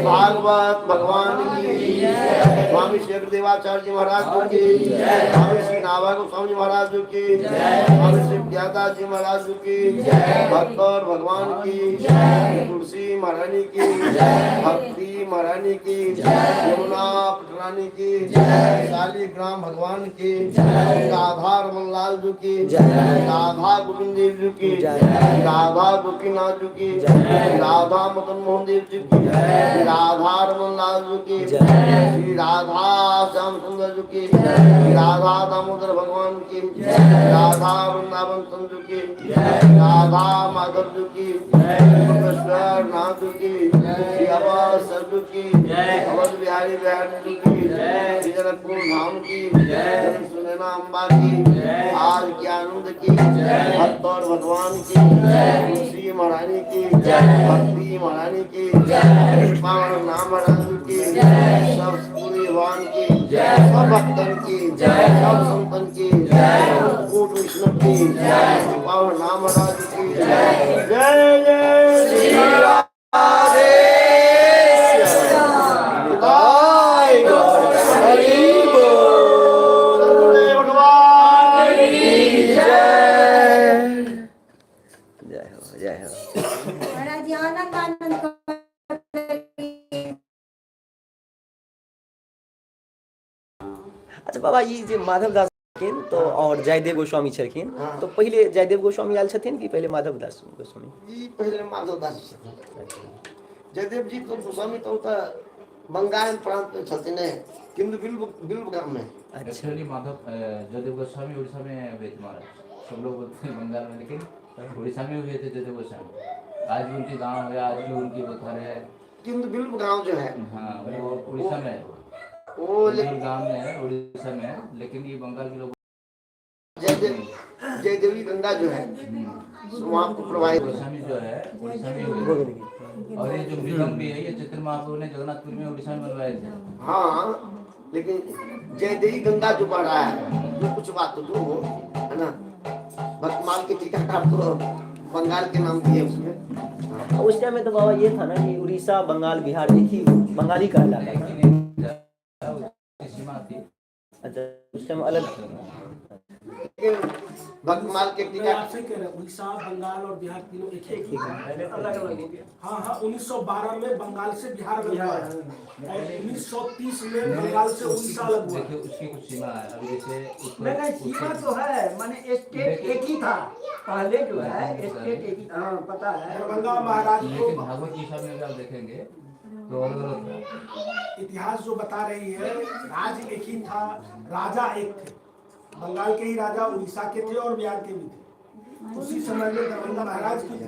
भागवत भगवान की स्वामी शेख देवाचार्य महाराज की स्वामी श्री नाभा गोस्वामी महाराज की स्वामी श्री ज्ञाता जी महाराज की भक्त और भगवान की तुलसी महारानी की भक्ति महारानी की यमुना पटरानी की शालिग्राम भगवान की राधा रमन लाल जी की राधा गोविंद देव जी की राधा गोपीनाथ जी की राधा मदन मोहन देव जी की राधा रमन लाल जी की श्री राधा श्याम सुंदर जी की राधा दामोदर भगवान की राधा वृंदावन चंद्र की राधा माधव जी की नाथ जी की श्री अवध सरजू की अवध बिहारी बिहारी जी की श्री जनकपुर धाम की सुनैना अम्बा की आज के आनंद की भक्त और भगवान की तुलसी महारानी की भक्ति महारानी की पावन नाम महाराज की सब पूरी भगवान की सब भक्तन की सब संतन की कूट विष्णु की पावन नाम महाराज की जय जय श्री राधे अच्छा बाबा ये जे माधव दास छथिन तो और जयदेव गोस्वामी छथिन तो पहले जयदेव गोस्वामी आयल छथिन कि पहले माधव दास गोस्वामी जी पहले माधव दास छथिन जयदेव जी तो गोस्वामी तो बंगाल प्रांत में छथिन किंतु बिल्व ग्राम में एक्चुअली माधव जयदेव गोस्वामी उड़ीसा में हुए थे महाराज सब लोग बोलते हैं बंगाल में लेकिन उड़ीसा में हुए थे जयदेव गोस्वामी आज भी उनकी गांव है आज भी उनकी बथर है किंतु बिल्व गांव जो है हाँ वो उड़ीसा में है वो गांव में है उड़ीसा में लेकिन ये बंगाल के लोग जयदेवी गंगा जो है वहाँ को प्रवाहित गोस्वामी जो है उड़ीसा में हुए और ये जो मृदंग भी है ये चैतन्य महाप्रभु ने जगन्नाथपुर में उड़ीसा में बनवाए थे हाँ लेकिन जयदेवी गंगा जो बढ़ रहा है जो कुछ बात तो जो हो है ना भक्तमाल के टीकाकार तो बंगाल के नाम दिए उसमें उस टाइम में तो बाबा ये था ना कि उड़ीसा बंगाल बिहार एक ही बंगाली का इलाका थी अच्छा उस टाइम अलग भक्तमाल के टीका उड़ीसा बंगाल और बिहार तीनों एक ही अलग हाँ हाँ 1912 में बंगाल से बिहार अलग हुआ और 1930 में बंगाल से उड़ीसा अलग हुआ। उसकी कुछ सीमा है अभी जैसे नहीं सीमा तो है माने स्टेट एक ही था पहले जो है स्टेट एक ही था पता है दरभंगा महाराज को भागवत गीता में अगर देखेंगे तो इतिहास जो बता रही है राज्य एक ही था राजा एक थे बंगाल के ही राजा उड़ीसा के थे और बिहार के भी थे उसी समय में दरभंगा महाराज की